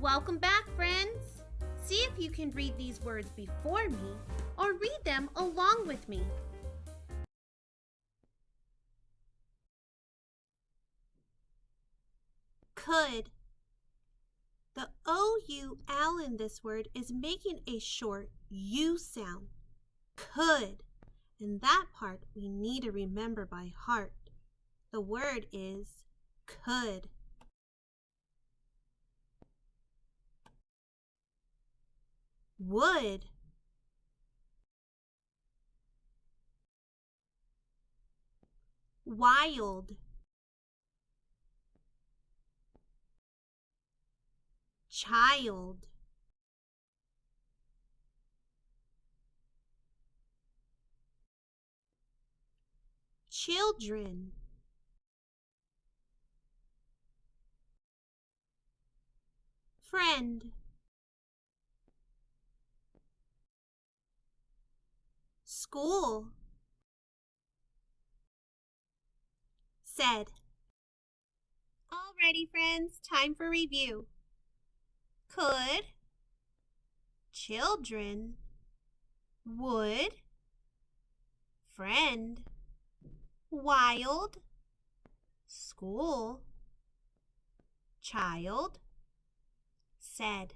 Welcome back, friends! See if you can read these words before me or read them along with me. Could. The O-U-L in this word is making a short U sound. Could. And that part we need to remember by heart. The word is could. Would. Wild. Child. Children. Friend. School. Said. Alrighty, friends, time for review. Could, children, would, friend, wild, school, child, said.